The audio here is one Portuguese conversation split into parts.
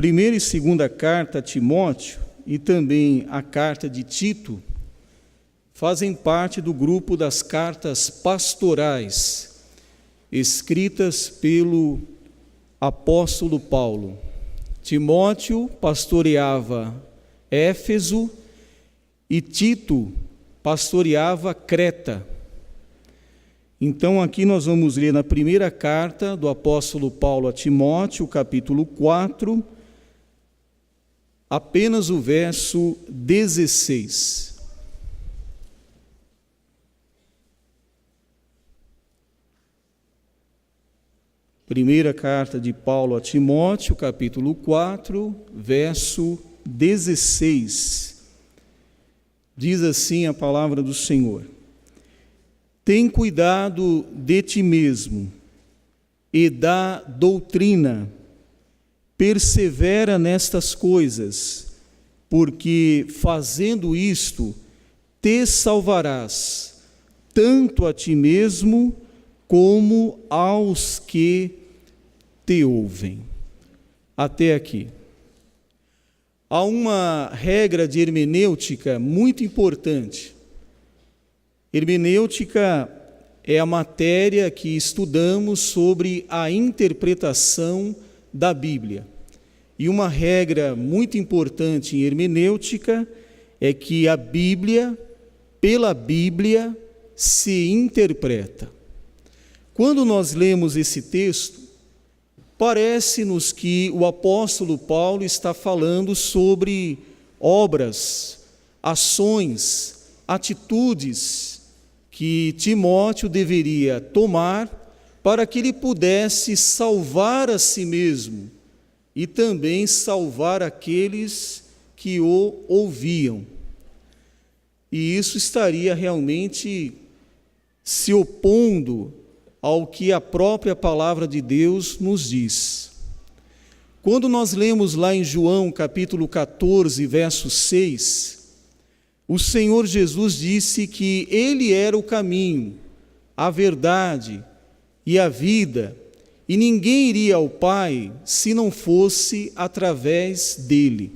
Primeira e segunda carta a Timóteo e também a carta de Tito fazem parte do grupo das cartas pastorais, escritas pelo apóstolo Paulo. Timóteo pastoreava Éfeso e Tito pastoreava Creta. Então aqui nós vamos ler na primeira carta do apóstolo Paulo a Timóteo, capítulo 4, apenas o verso 16. Primeira carta de Paulo a Timóteo, capítulo 4, verso 16. Diz assim a palavra do Senhor: tem cuidado de ti mesmo e da doutrina, persevera nestas coisas, porque fazendo isto te salvarás, tanto a ti mesmo como aos que te ouvem. Até aqui. Há uma regra de hermenêutica muito importante. Hermenêutica é a matéria que estudamos sobre a interpretação da Bíblia. E uma regra muito importante em hermenêutica é que a Bíblia, pela Bíblia, se interpreta. Quando nós lemos esse texto, parece-nos que o apóstolo Paulo está falando sobre obras, ações, atitudes que Timóteo deveria tomar para que ele pudesse salvar a si mesmo e também salvar aqueles que o ouviam. E isso estaria realmente se opondo ao que a própria palavra de Deus nos diz. Quando nós lemos lá em João capítulo 14, verso 6, o Senhor Jesus disse que Ele era o caminho, a verdade e a vida, e ninguém iria ao Pai se não fosse através dele.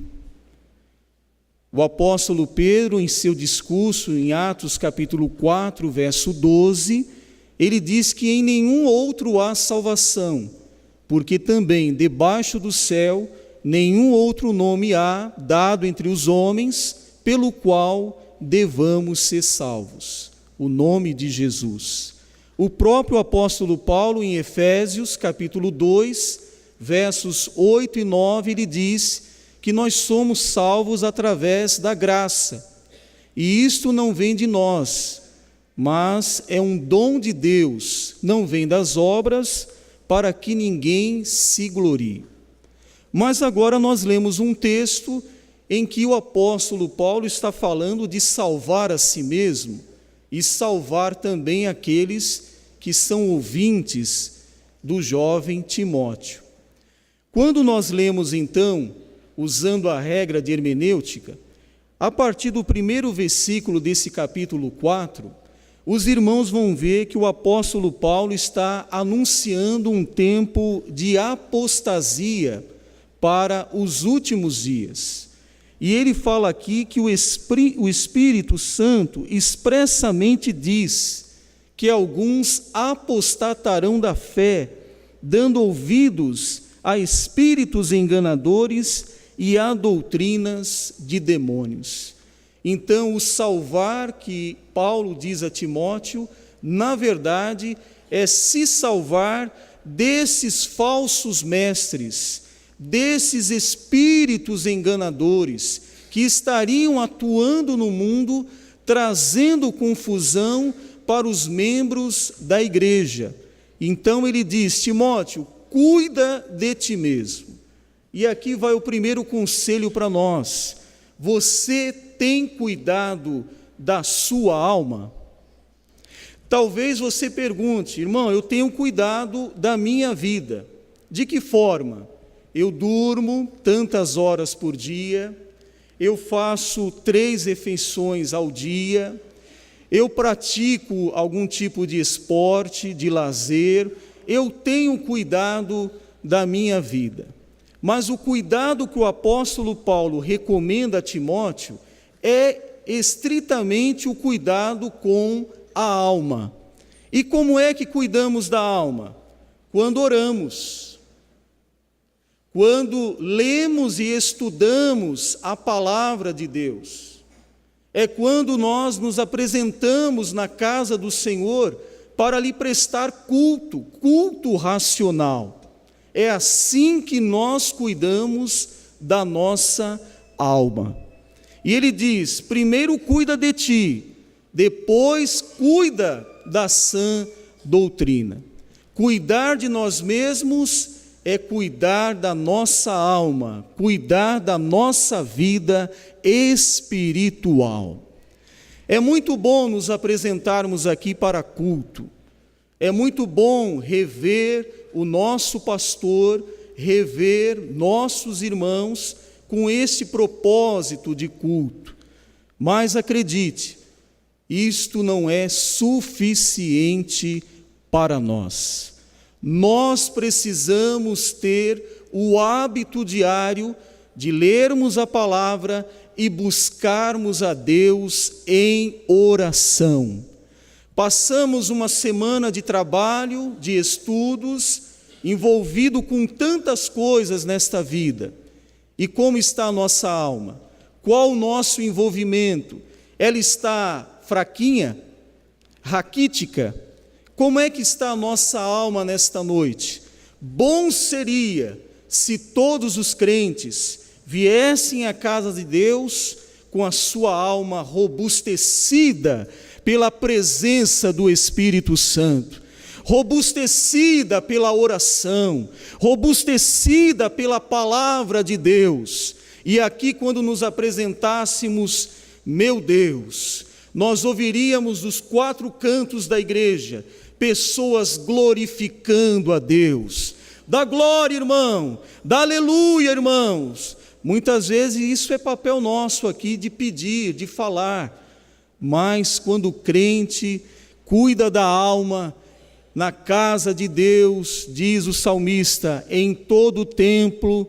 O apóstolo Pedro, em seu discurso em Atos capítulo 4, verso 12, ele diz que em nenhum outro há salvação, porque também debaixo do céu nenhum outro nome há dado entre os homens pelo qual devamos ser salvos. O nome de Jesus. O próprio apóstolo Paulo, em Efésios, capítulo 2, versos 8 e 9, ele diz que nós somos salvos através da graça. E isto não vem de nós, mas é um dom de Deus, não vem das obras, para que ninguém se glorie. Mas agora nós lemos um texto em que o apóstolo Paulo está falando de salvar a si mesmo e salvar também aqueles que são ouvintes do jovem Timóteo. Quando nós lemos então, usando a regra de hermenêutica, a partir do primeiro versículo desse capítulo 4, os irmãos vão ver que o apóstolo Paulo está anunciando um tempo de apostasia para os últimos dias. E ele fala aqui que o Espírito Santo expressamente diz que alguns apostatarão da fé, dando ouvidos a espíritos enganadores e a doutrinas de demônios. Então, o salvar que Paulo diz a Timóteo, na verdade, é se salvar desses falsos mestres, desses espíritos enganadores que estariam atuando no mundo, trazendo confusão para os membros da igreja. Então ele diz: Timóteo, cuida de ti mesmo. E aqui vai o primeiro conselho para nós. Você tem cuidado da sua alma? Talvez você pergunte: irmão, eu tenho cuidado da minha vida. De que forma? Eu durmo tantas horas por dia, eu faço 3 refeições ao dia, eu pratico algum tipo de esporte, de lazer, eu tenho cuidado da minha vida. Mas o cuidado que o apóstolo Paulo recomenda a Timóteo é estritamente o cuidado com a alma. E como é que cuidamos da alma? Quando oramos, quando lemos e estudamos a palavra de Deus. É quando nós nos apresentamos na casa do Senhor para lhe prestar culto racional. É assim que nós cuidamos da nossa alma. E ele diz: primeiro cuida de ti, depois cuida da sã doutrina. Cuidar de nós mesmos é cuidar da nossa alma, cuidar da nossa vida espiritual. É muito bom nos apresentarmos aqui para culto. É muito bom rever o nosso pastor, rever nossos irmãos com esse propósito de culto. Mas acredite, isto não é suficiente para nós. Nós precisamos ter o hábito diário de lermos a palavra e buscarmos a Deus em oração. Passamos uma semana de trabalho, de estudos, envolvido com tantas coisas nesta vida. E como está a nossa alma? Qual o nosso envolvimento? Ela está fraquinha? Raquítica? Como é que está a nossa alma nesta noite? Bom seria se todos os crentes viessem à casa de Deus com a sua alma robustecida pela presença do Espírito Santo, robustecida pela oração, robustecida pela palavra de Deus. E aqui, quando nos apresentássemos, meu Deus, nós ouviríamos dos quatro cantos da igreja pessoas glorificando a Deus. Dá glória, irmão, dá aleluia, irmãos. Muitas vezes isso é papel nosso aqui de pedir, de falar. Mas quando o crente cuida da alma, na casa de Deus, diz o salmista, em todo tempo,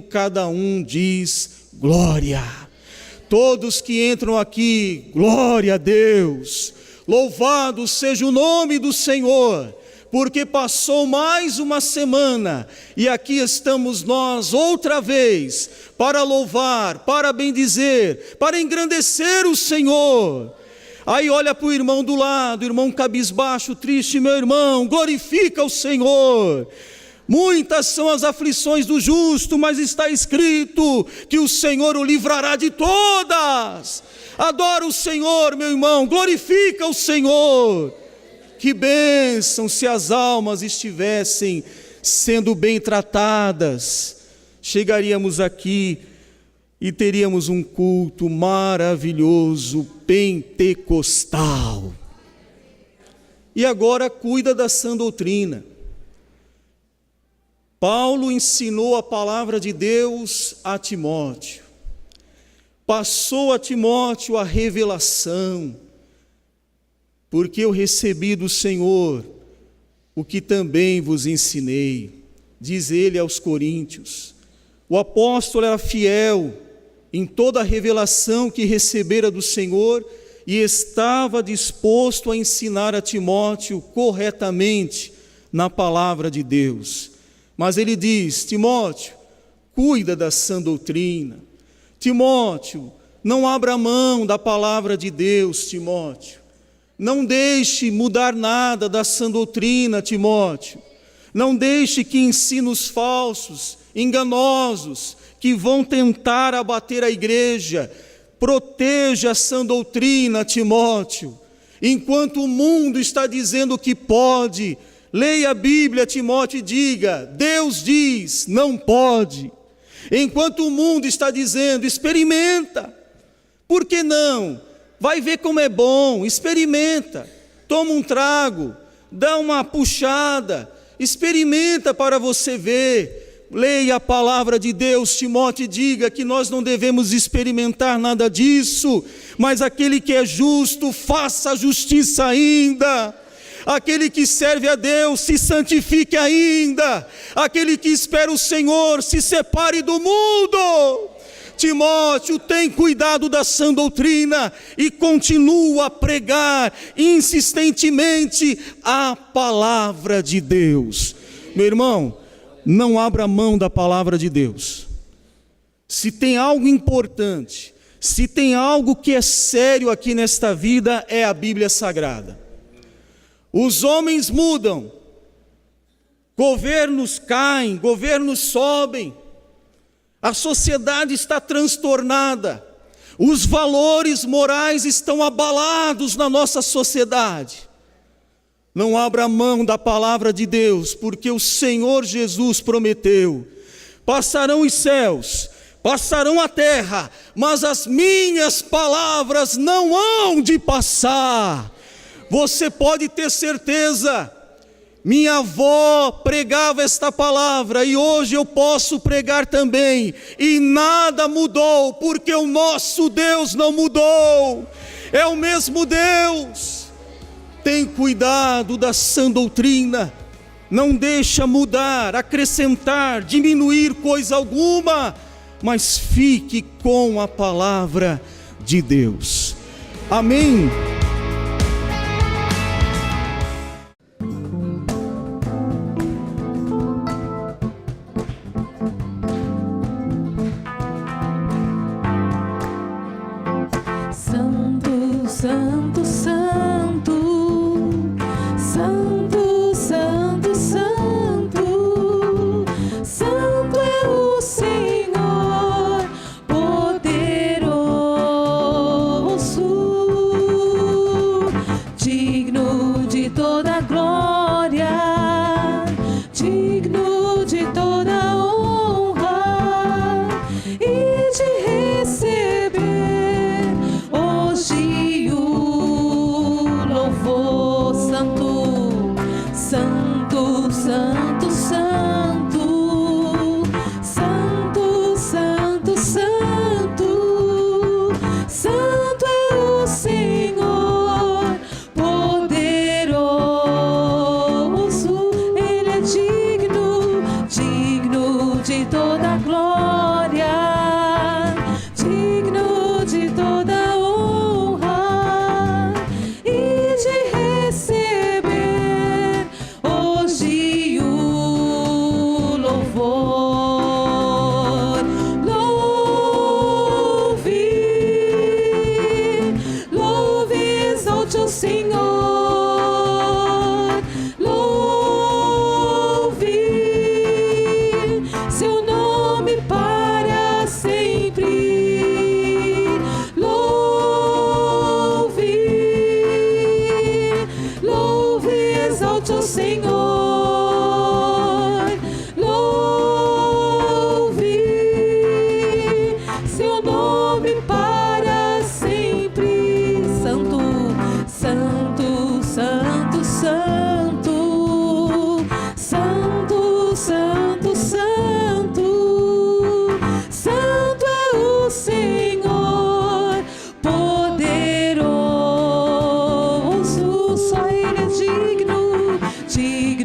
cada um diz glória. Todos que entram aqui, glória a Deus. Louvado seja o nome do Senhor, porque passou mais uma semana e aqui estamos nós outra vez para louvar, para bendizer, para engrandecer o Senhor. Aí olha para o irmão do lado, irmão cabisbaixo, triste, meu irmão, glorifica o Senhor. Muitas são as aflições do justo, mas está escrito que o Senhor o livrará de todas. Adora o Senhor, meu irmão, glorifica o Senhor. Que bênção se as almas estivessem sendo bem tratadas. Chegaríamos aqui e teríamos um culto maravilhoso, pentecostal. E agora cuida da sã doutrina. Paulo ensinou a palavra de Deus a Timóteo. Passou a Timóteo a revelação, porque eu recebi do Senhor o que também vos ensinei, diz ele aos coríntios. O apóstolo era fiel em toda a revelação que recebera do Senhor e estava disposto a ensinar a Timóteo corretamente na palavra de Deus. Mas ele diz: Timóteo, cuida da sã doutrina. Timóteo, não abra mão da palavra de Deus, Timóteo. Não deixe mudar nada da sã doutrina, Timóteo. Não deixe que ensinos falsos, enganosos, que vão tentar abater a igreja. Proteja a sã doutrina, Timóteo. Enquanto o mundo está dizendo que pode, leia a Bíblia, Timóteo, e diga: Deus diz, não pode. Enquanto o mundo está dizendo, experimenta. Por que não? Vai ver como é bom, experimenta. Toma um trago, dá uma puxada, experimenta para você ver. Leia a palavra de Deus, Timóteo, e diga que nós não devemos experimentar nada disso, mas aquele que é justo, faça a justiça ainda. Aquele que serve a Deus, se santifique ainda. Aquele que espera o Senhor, se separe do mundo. Timóteo, tem cuidado da sã doutrina e continua a pregar insistentemente a palavra de Deus. Meu irmão, não abra mão da palavra de Deus. Se tem algo importante, se tem algo que é sério aqui nesta vida, é a Bíblia Sagrada. Os homens mudam, governos caem, governos sobem, a sociedade está transtornada, os valores morais estão abalados na nossa sociedade. Não abra mão da palavra de Deus, porque o Senhor Jesus prometeu: passarão os céus, passarão a terra, mas as minhas palavras não hão de passar. Você pode ter certeza. Minha avó pregava esta palavra e hoje eu posso pregar também, e nada mudou, porque o nosso Deus não mudou, é o mesmo Deus. Tem cuidado da sã doutrina, não deixa mudar, acrescentar, diminuir coisa alguma, mas fique com a palavra de Deus. Amém. Santo, Santo, Santo, Santo, Santo, Santo é o Senhor poderoso, digno de toda glória, digno de toda honra e de receber hoje o louvor. Santo, Santo, Santo, Santo, Santo, Santo, Santo, Santo é o Senhor poderoso. Ele é digno, digno de toda glória, digno de toda honra e de receber hoje o louvor. Louve, louve, exalte o Senhor. Louve seu nome para sempre. Louve, louve, exalte o Senhor. Louve seu nome para sempre. Santo, Santo, Santo, Santo, Santo, Santo, Santo, Santo é o Senhor poderoso. Só Ele é digno, digno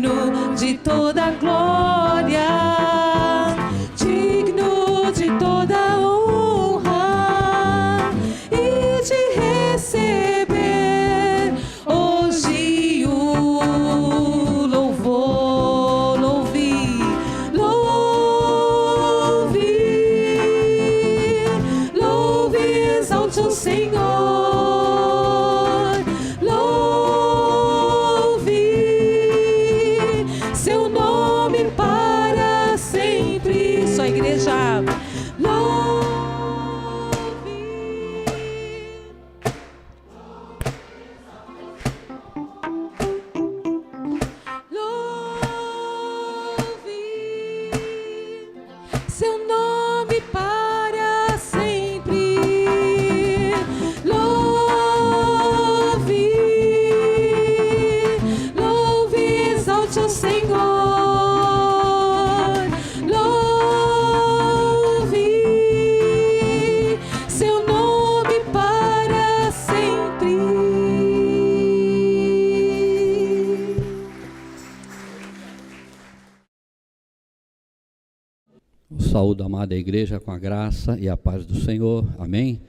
saúdo a amada igreja com a graça e a paz do Senhor, amém?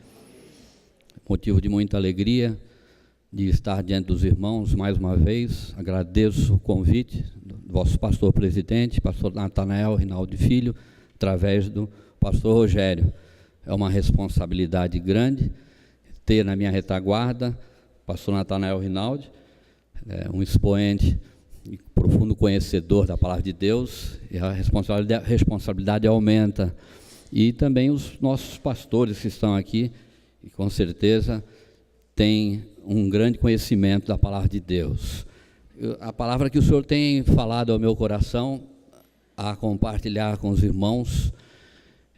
Motivo de muita alegria de estar diante dos irmãos mais uma vez. Agradeço o convite do vosso pastor presidente, pastor Natanael Rinaldi Filho, através do pastor Rogério. É uma responsabilidade grande ter na minha retaguarda o pastor Natanael Rinaldi, um expoente e profundo conhecedor da palavra de Deus, e a responsabilidade aumenta. E também os nossos pastores que estão aqui, e com certeza têm um grande conhecimento da palavra de Deus. A palavra que o Senhor tem falado ao meu coração, a compartilhar com os irmãos,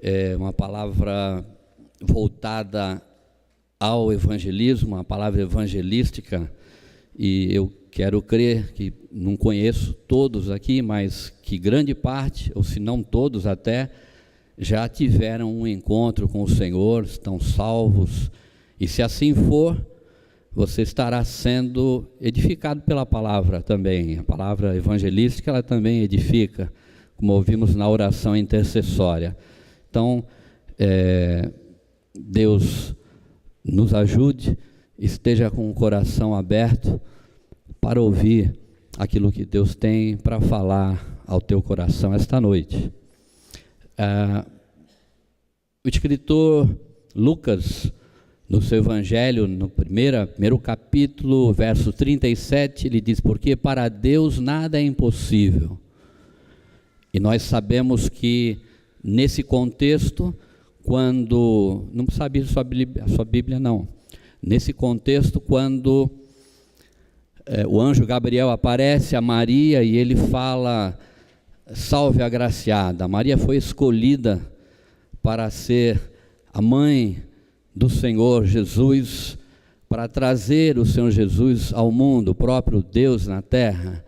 é uma palavra voltada ao evangelismo, uma palavra evangelística, e eu quero crer que, não conheço todos aqui, mas que grande parte, ou se não todos até, já tiveram um encontro com o Senhor, estão salvos, e se assim for, você estará sendo edificado pela palavra também. A palavra evangelística, ela também edifica, como ouvimos na oração intercessória. Então, Deus nos ajude, esteja com o coração aberto para ouvir aquilo que Deus tem para falar ao teu coração esta noite. O escritor Lucas, no seu evangelho, no primeiro capítulo, verso 37, ele diz: porque para Deus nada é impossível. E nós sabemos que nesse contexto, quando, não precisa abrir a sua Bíblia não, nesse contexto, quando o anjo Gabriel aparece a Maria e ele fala: salve agraciada. Maria foi escolhida para ser a mãe do Senhor Jesus, para trazer o Senhor Jesus ao mundo, o próprio Deus na terra.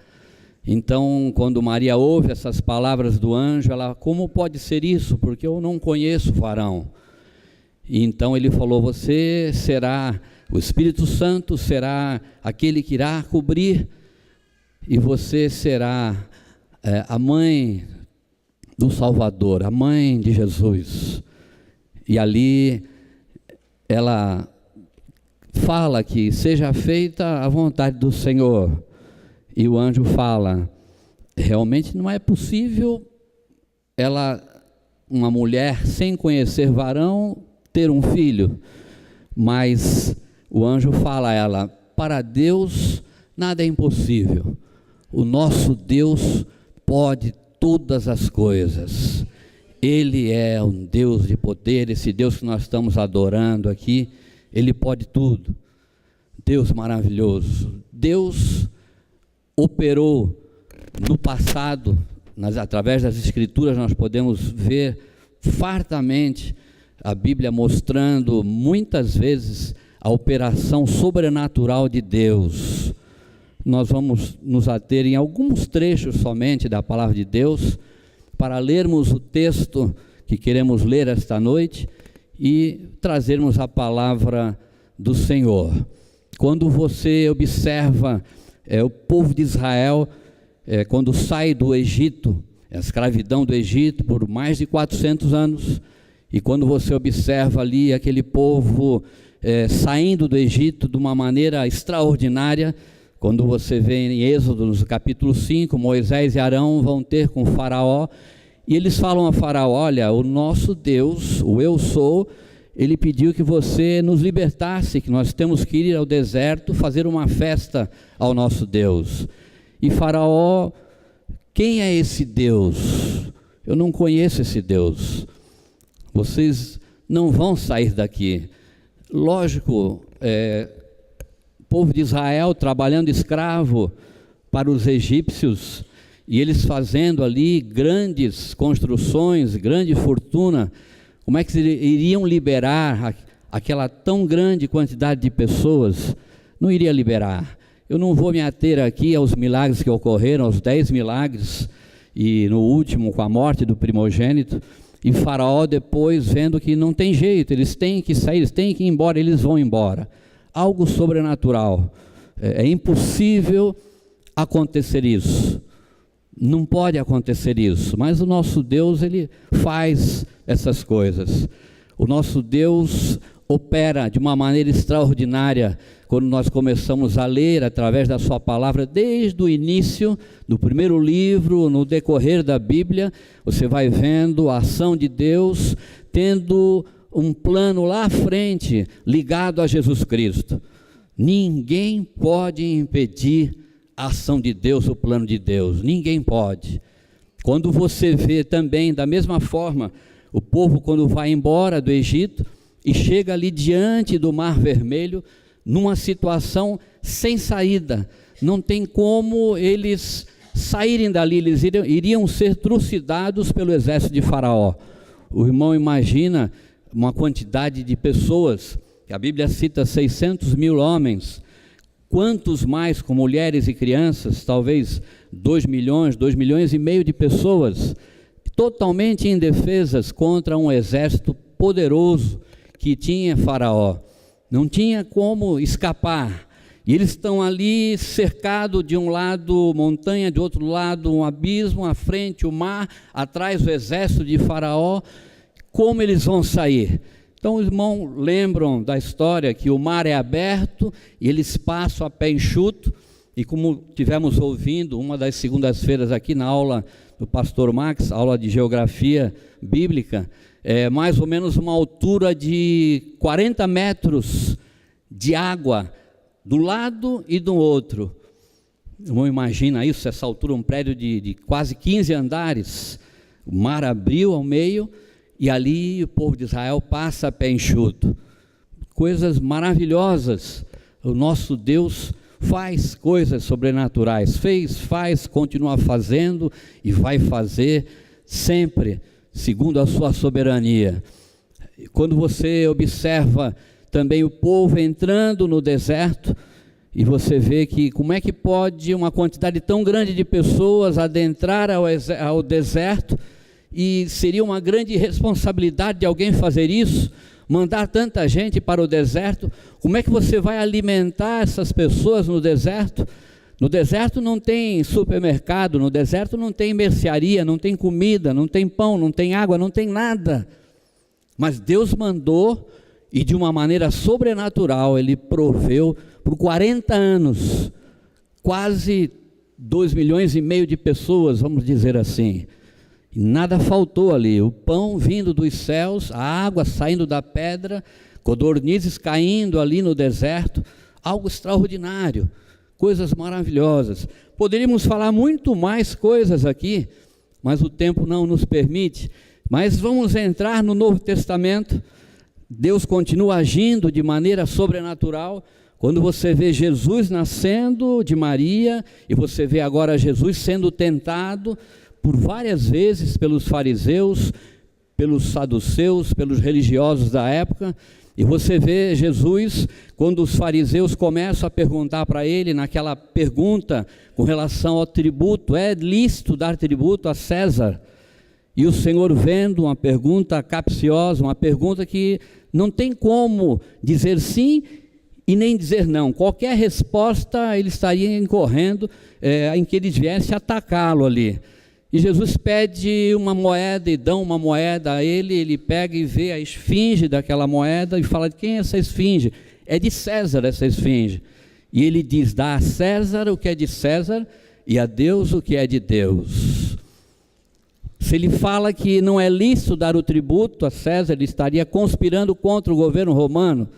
Então, quando Maria ouve essas palavras do anjo, ela: como pode ser isso? Porque eu não conheço o varão. E então ele falou: você será, o Espírito Santo será aquele que irá cobrir, e você será a mãe do Salvador, a mãe de Jesus. E ali ela fala que seja feita a vontade do Senhor. E o anjo fala: realmente não é possível uma mulher sem conhecer varão, ter um filho. Mas o anjo fala a ela: para Deus nada é impossível. O nosso Deus pode todas as coisas. Ele é um Deus de poder, esse Deus que nós estamos adorando aqui, Ele pode tudo. Deus maravilhoso. Deus operou no passado, através das Escrituras nós podemos ver fartamente a Bíblia mostrando muitas vezes a operação sobrenatural de Deus. Nós vamos nos ater em alguns trechos somente da palavra de Deus, para lermos o texto que queremos ler esta noite e trazermos a palavra do Senhor. Quando você observa o povo de Israel, quando sai do Egito, a escravidão do Egito por mais de 400 anos, e quando você observa ali aquele povo saindo do Egito de uma maneira extraordinária, quando você vê em Êxodo, no capítulo 5, Moisés e Arão vão ter com Faraó, e eles falam a Faraó: olha, o nosso Deus, o Eu Sou, ele pediu que você nos libertasse, que nós temos que ir ao deserto fazer uma festa ao nosso Deus. E Faraó: quem é esse Deus? Eu não conheço esse Deus. Vocês não vão sair daqui. Lógico, o povo de Israel trabalhando escravo para os egípcios, e eles fazendo ali grandes construções, grande fortuna. Como é que eles iriam liberar aquela tão grande quantidade de pessoas? Não iria liberar. Eu não vou me ater aqui aos milagres que ocorreram, aos 10 milagres, e no último com a morte do primogênito. E Faraó depois, vendo que não tem jeito, eles têm que sair, eles têm que ir embora, eles vão embora. Algo sobrenatural. É impossível acontecer isso. Não pode acontecer isso, mas o nosso Deus, Ele faz essas coisas. O nosso Deus opera de uma maneira extraordinária quando nós começamos a ler através da sua palavra, desde o início do primeiro livro, no decorrer da Bíblia, você vai vendo a ação de Deus, tendo um plano lá à frente, ligado a Jesus Cristo. Ninguém pode impedir a ação de Deus, o plano de Deus, ninguém pode. Quando você vê também, da mesma forma, o povo quando vai embora do Egito e chega ali diante do Mar Vermelho, numa situação sem saída, não tem como eles saírem dali, eles iriam ser trucidados pelo exército de Faraó. O irmão imagina uma quantidade de pessoas, a Bíblia cita 600 mil homens, quantos mais com mulheres e crianças, talvez 2 milhões e meio de pessoas, totalmente indefesas contra um exército poderoso que tinha Faraó. Não tinha como escapar. E eles estão ali cercados, de um lado montanha, de outro lado um abismo, à frente o mar, atrás o exército de Faraó. Como eles vão sair? Então os irmãos lembram da história que o mar é aberto e eles passam a pé enxuto, e como tivemos ouvindo uma das segundas-feiras aqui na aula do pastor Max, aula de geografia bíblica, mais ou menos uma altura de 40 metros de água, do lado e do outro. Não imagina isso, essa altura, um prédio de quase 15 andares, o mar abriu ao meio, e ali o povo de Israel passa a pé enxuto. Coisas maravilhosas. O nosso Deus faz coisas sobrenaturais, faz, continua fazendo e vai fazer sempre, segundo a sua soberania. Quando você observa também o povo entrando no deserto, e você vê que como é que pode uma quantidade tão grande de pessoas adentrar ao deserto, e seria uma grande responsabilidade de alguém fazer isso, mandar tanta gente para o deserto. Como é que você vai alimentar essas pessoas no deserto? No deserto não tem supermercado, no deserto não tem mercearia, não tem comida, não tem pão, não tem água, não tem nada. Mas Deus mandou, e de uma maneira sobrenatural Ele proveu por 40 anos, quase 2 milhões e meio de pessoas, vamos dizer assim. E nada faltou ali, o pão vindo dos céus, a água saindo da pedra, codornizes caindo ali no deserto, algo extraordinário, coisas maravilhosas. Poderíamos falar muito mais coisas aqui, mas o tempo não nos permite. Mas vamos entrar no Novo Testamento. Deus continua agindo de maneira sobrenatural. Quando você vê Jesus nascendo de Maria, e você vê agora Jesus sendo tentado por várias vezes pelos fariseus, pelos saduceus, pelos religiosos da época, e você vê Jesus, quando os fariseus começam a perguntar para ele, naquela pergunta com relação ao tributo, é lícito dar tributo a César? E o Senhor, vendo uma pergunta capciosa, uma pergunta que não tem como dizer sim e nem dizer não, qualquer resposta ele estaria incorrendo em que eles viessem atacá-lo ali. E Jesus pede uma moeda e dão uma moeda a ele, ele pega e vê a esfinge daquela moeda e fala: de quem é essa esfinge? É de César essa esfinge. E ele diz: dá a César o que é de César e a Deus o que é de Deus. Se ele fala que não é lícito dar o tributo a César, ele estaria conspirando contra o governo romano.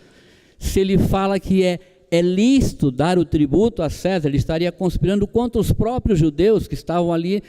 Se ele fala que é lícito dar o tributo a César, ele estaria conspirando contra os próprios judeus que estavam ali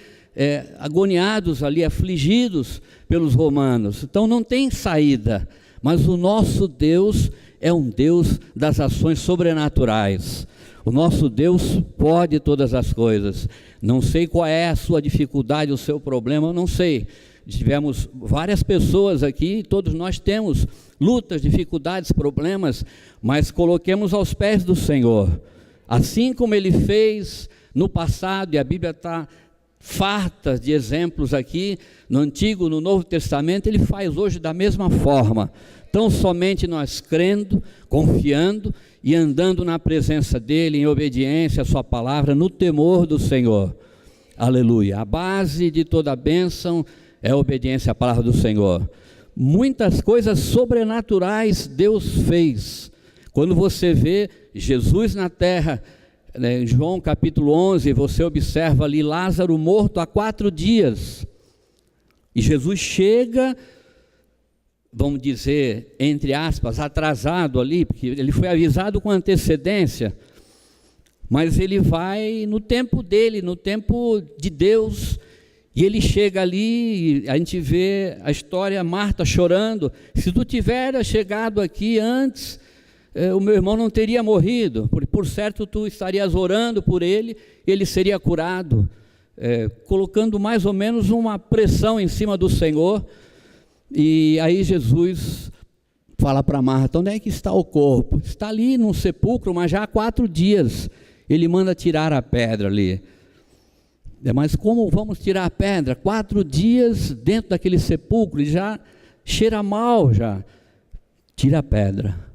agoniados ali, afligidos pelos romanos. Então não tem saída, mas o nosso Deus é um Deus das ações sobrenaturais. O nosso Deus pode todas as coisas. Não sei qual é a sua dificuldade, o seu problema, eu não sei. Tivemos várias pessoas aqui, todos nós temos lutas, dificuldades, problemas, mas coloquemos aos pés do Senhor. Assim como Ele fez no passado, e a Bíblia está farta de exemplos aqui, no Antigo, no Novo Testamento, Ele faz hoje da mesma forma. Tão somente nós crendo, confiando e andando na presença dEle, em obediência à sua palavra, no temor do Senhor. Aleluia. A base de toda a bênção é a obediência à palavra do Senhor. Muitas coisas sobrenaturais Deus fez. Quando você vê Jesus na terra, em João capítulo 11, você observa ali Lázaro morto há 4 dias. E Jesus chega, vamos dizer, entre aspas, atrasado ali, porque ele foi avisado com antecedência, mas ele vai no tempo dele, no tempo de Deus, e ele chega ali, e a gente vê a história, Marta chorando, se tu tivera chegado aqui antes, o meu irmão não teria morrido, por certo tu estarias orando por ele, ele seria curado, colocando mais ou menos uma pressão em cima do Senhor. E aí Jesus fala para Marta: onde é que está o corpo? Está ali num sepulcro, mas já há 4 dias, ele manda tirar a pedra ali. Mas como vamos tirar a pedra? 4 dias dentro daquele sepulcro, ele já cheira mal já. Tira a pedra.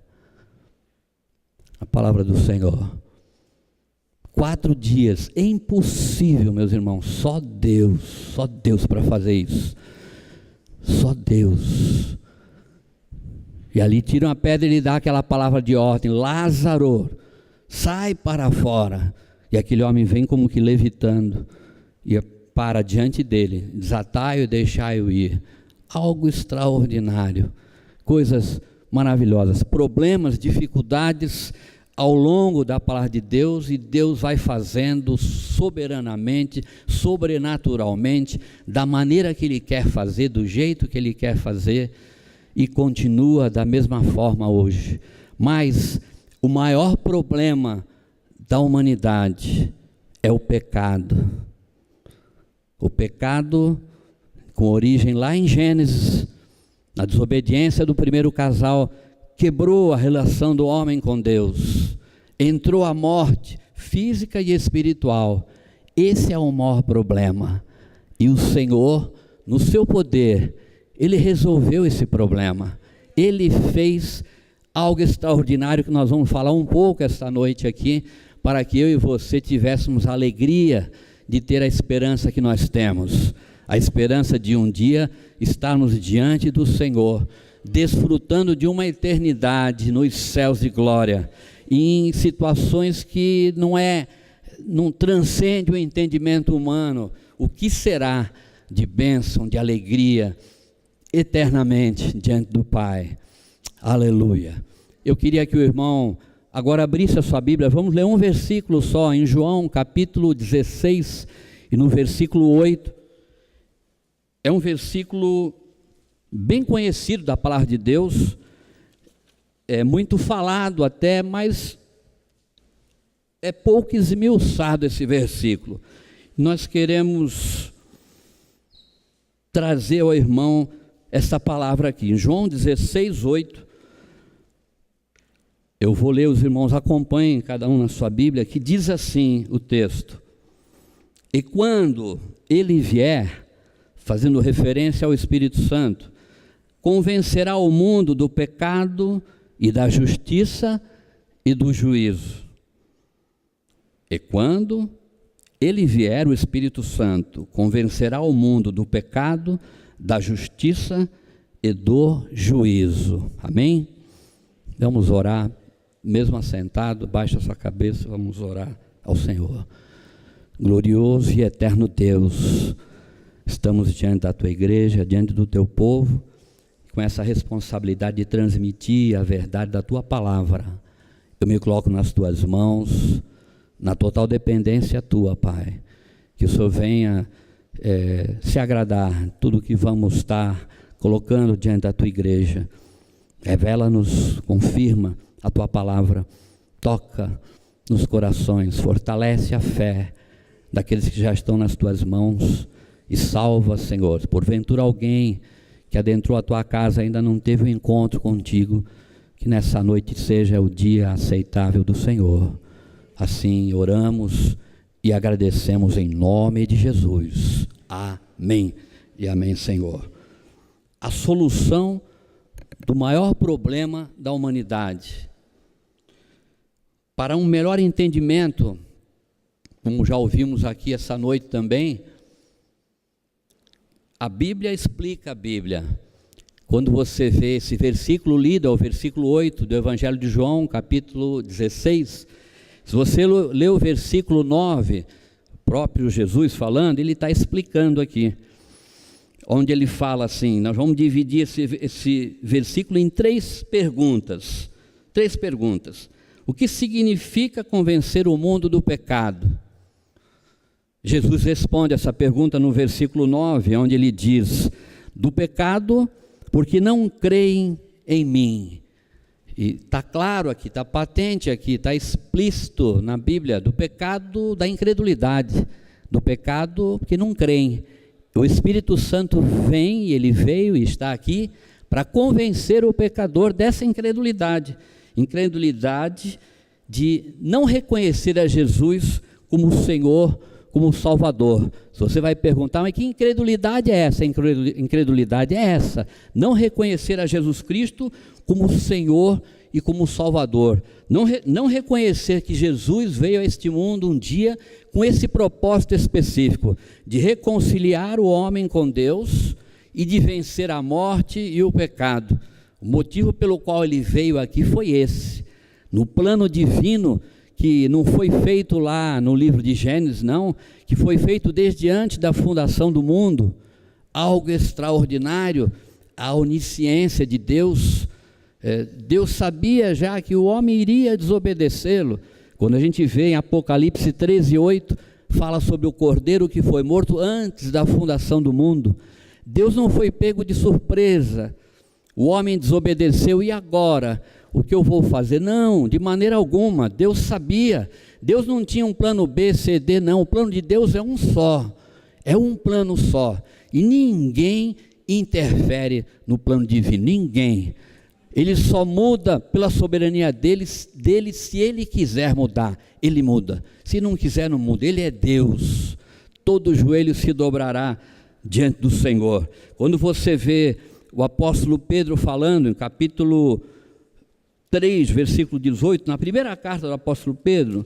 A palavra do Senhor. 4 dias, é impossível, meus irmãos, só Deus para fazer isso, só Deus. E ali tiram a pedra e ele dá aquela palavra de ordem: Lázaro, sai para fora. E aquele homem vem como que levitando, e para diante dele: desatai-o e deixai-o ir. Algo extraordinário, coisas maravilhosas, problemas, dificuldades ao longo da palavra de Deus, e Deus vai fazendo soberanamente, sobrenaturalmente, da maneira que Ele quer fazer, do jeito que Ele quer fazer, e continua da mesma forma hoje. Mas o maior problema da humanidade é o pecado. O pecado com origem lá em Gênesis, na desobediência do primeiro casal, quebrou a relação do homem com Deus, entrou a morte física e espiritual. Esse é o maior problema, e o Senhor, no seu poder, Ele resolveu esse problema. Ele fez algo extraordinário que nós vamos falar um pouco esta noite aqui, para que eu e você tivéssemos a alegria de ter a esperança que nós temos, a esperança de um dia estarmos diante do Senhor, desfrutando de uma eternidade nos céus de glória, em situações que não transcende o entendimento humano. O que será de bênção, de alegria, eternamente diante do Pai. Aleluia. Eu queria que o irmão agora abrisse a sua Bíblia. Vamos ler um versículo só, em João capítulo 16, e no versículo 8, é um versículo bem conhecido da palavra de Deus, é muito falado até, mas é pouco esmiuçado esse versículo. Nós queremos trazer ao irmão essa palavra aqui, em João 16, 8, eu vou ler, os irmãos acompanhem, cada um na sua Bíblia, que diz assim o texto: e quando ele vier, fazendo referência ao Espírito Santo, convencerá o mundo do pecado e da justiça e do juízo. E quando ele vier, o Espírito Santo convencerá o mundo do pecado, da justiça e do juízo. Amém? Vamos orar, mesmo assentado, baixa a sua cabeça, vamos orar ao Senhor. Glorioso e eterno Deus, estamos diante da Tua igreja, diante do Teu povo, com essa responsabilidade de transmitir a verdade da Tua palavra. Eu me coloco nas Tuas mãos, na total dependência Tua, Pai. Que o Senhor venha se agradar tudo que vamos estar colocando diante da Tua igreja. Revela-nos, confirma a Tua palavra, toca nos corações, fortalece a fé daqueles que já estão nas Tuas mãos e salva, Senhor. Porventura alguém que adentrou a Tua casa ainda não teve um encontro contigo, que nessa noite seja o dia aceitável do Senhor. Assim oramos e agradecemos em nome de Jesus. Amém e amém, Senhor. A solução do maior problema da humanidade. Para um melhor entendimento como já ouvimos aqui essa noite também, a Bíblia explica a Bíblia. Quando você vê esse versículo lido, é o versículo 8 do Evangelho de João, capítulo 16, se você ler o versículo 9, próprio Jesus falando, ele está explicando aqui, onde ele fala assim, nós vamos dividir esse versículo em três perguntas. O que significa convencer o mundo do pecado? Jesus responde essa pergunta no versículo 9, onde ele diz, do pecado, porque não creem em mim. E está claro aqui, está patente aqui, está explícito na Bíblia, do pecado da incredulidade, do pecado que não creem. O Espírito Santo vem, e ele veio e está aqui, para convencer o pecador dessa incredulidade de não reconhecer a Jesus como o Senhor, como o Salvador. Se você vai perguntar, mas que incredulidade é essa? Incredulidade é essa, não reconhecer a Jesus Cristo como o Senhor e como o Salvador, não reconhecer que Jesus veio a este mundo um dia com esse propósito específico, de reconciliar o homem com Deus e de vencer a morte e o pecado. O motivo pelo qual ele veio aqui foi esse, no plano divino, que não foi feito lá no livro de Gênesis, não, que foi feito desde antes da fundação do mundo, algo extraordinário, a onisciência de Deus. Deus sabia já que o homem iria desobedecê-lo. Quando a gente vê em Apocalipse 13:8, fala sobre o cordeiro que foi morto antes da fundação do mundo. Deus não foi pego de surpresa, o homem desobedeceu, e agora? O que eu vou fazer? Não, de maneira alguma. Deus sabia. Deus não tinha um plano B, C, D, não. O plano de Deus é um só. É um plano só. E ninguém interfere no plano divino. Ninguém. Ele só muda pela soberania dele se ele quiser mudar. Ele muda. Se não quiser, não muda. Ele é Deus. Todo joelho se dobrará diante do Senhor. Quando você vê o apóstolo Pedro falando em capítulo 3, versículo 18, na primeira carta do apóstolo Pedro,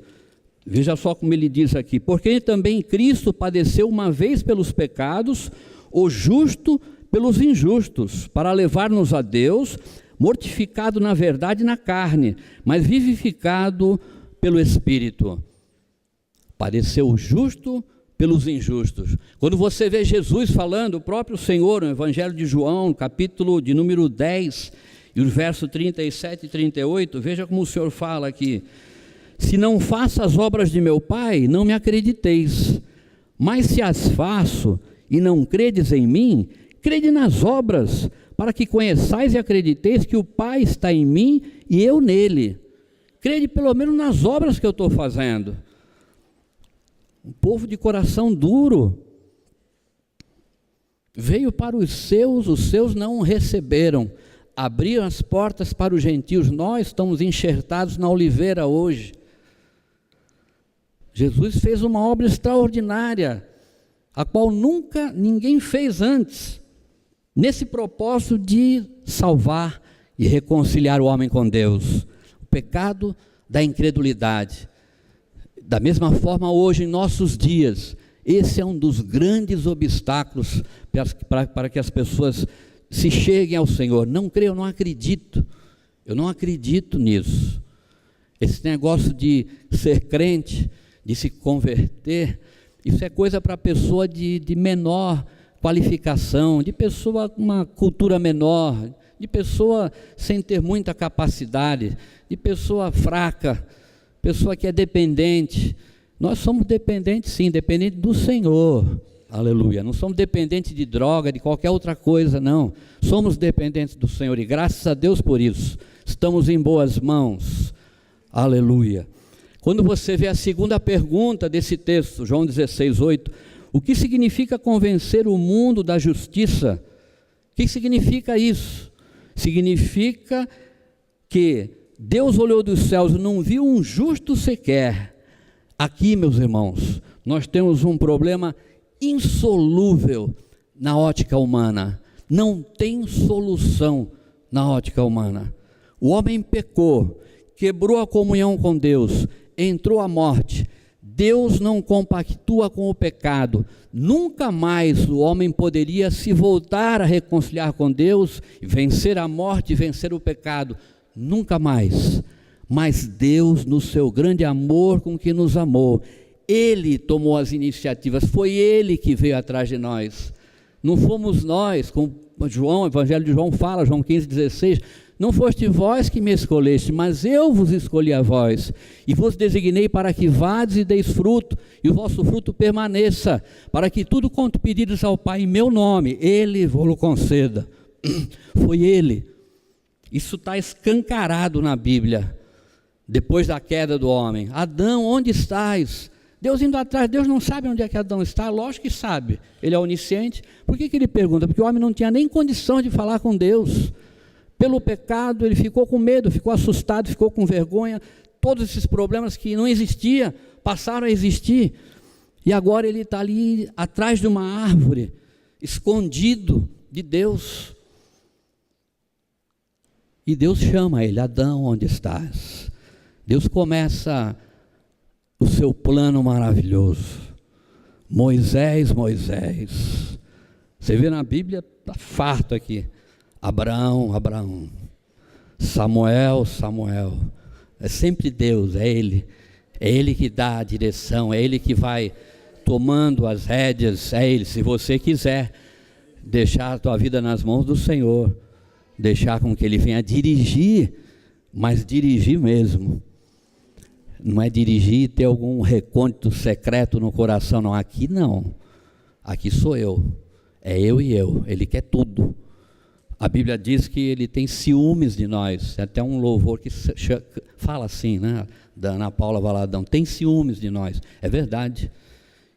veja só como ele diz aqui, porque também Cristo padeceu uma vez pelos pecados, o justo pelos injustos, para levar-nos a Deus, mortificado na verdade na carne, mas vivificado pelo Espírito. Padeceu o justo pelos injustos. Quando você vê Jesus falando, o próprio Senhor, no Evangelho de João, capítulo de número 10, e o verso 37 e 38, veja como o Senhor fala aqui, se não faço as obras de meu Pai, não me acrediteis, mas se as faço e não credes em mim, crede nas obras, para que conheçais e acrediteis que o Pai está em mim e eu nele. Crede pelo menos nas obras que eu estou fazendo. Um povo de coração duro veio para os seus não o receberam. Abriram as portas para os gentios. Nós estamos enxertados na oliveira hoje. Jesus fez uma obra extraordinária, a qual nunca ninguém fez antes, nesse propósito de salvar e reconciliar o homem com Deus. O pecado da incredulidade. Da mesma forma, hoje, em nossos dias, esse é um dos grandes obstáculos para que as pessoas se cheguem ao Senhor. Não creio, eu não acredito nisso. Esse negócio de ser crente, de se converter, isso é coisa para pessoa de menor qualificação, de pessoa com uma cultura menor, de pessoa sem ter muita capacidade, de pessoa fraca, pessoa que é dependente. Nós somos dependentes, sim, dependentes do Senhor. Aleluia. Não somos dependentes de droga, de qualquer outra coisa, não. Somos dependentes do Senhor e graças a Deus por isso. Estamos em boas mãos. Aleluia. Quando você vê a segunda pergunta desse texto, João 16:8, o que significa convencer o mundo da justiça? O que significa isso? Significa que Deus olhou dos céus e não viu um justo sequer. Aqui, meus irmãos, nós temos um problema insolúvel na ótica humana. Não tem solução na ótica humana. O homem pecou, quebrou a comunhão com Deus, entrou a morte. Deus não compactua com o pecado. Nunca mais o homem poderia se voltar a reconciliar com Deus, vencer a morte e vencer o pecado. Nunca mais. Mas Deus, no seu grande amor com que nos amou, Ele tomou as iniciativas, foi Ele que veio atrás de nós. Não fomos nós, como João, o Evangelho de João fala, João 15,16, não foste vós que me escolheste, mas eu vos escolhi a vós, e vos designei para que vades e deis fruto, e o vosso fruto permaneça, para que tudo quanto pedires ao Pai em meu nome, Ele vos conceda. Foi Ele. Isso está escancarado na Bíblia, depois da queda do homem. Adão, onde estás? Deus indo atrás, Deus não sabe onde é que Adão está? Lógico que sabe, Ele é onisciente. Por que ele pergunta? Porque o homem não tinha nem condição de falar com Deus. Pelo pecado, ele ficou com medo, ficou assustado, ficou com vergonha. Todos esses problemas que não existiam, passaram a existir. E agora ele está ali atrás de uma árvore, escondido de Deus. E Deus chama ele: Adão, onde estás? Deus começa o seu plano maravilhoso. Moisés, Moisés. Você vê na Bíblia, está farto aqui. Abraão, Abraão. Samuel, Samuel. É sempre Deus, é Ele que dá a direção, é Ele que vai tomando as rédeas, é Ele. Se você quiser deixar a tua vida nas mãos do Senhor, deixar com que Ele venha dirigir, mas dirigir mesmo. Não é dirigir e ter algum recôndito secreto no coração, não. Aqui não. Aqui sou eu. É eu e eu. Ele quer tudo. A Bíblia diz que Ele tem ciúmes de nós. Tem até um louvor que fala assim, né? Da Ana Paula Valadão. Tem ciúmes de nós. É verdade.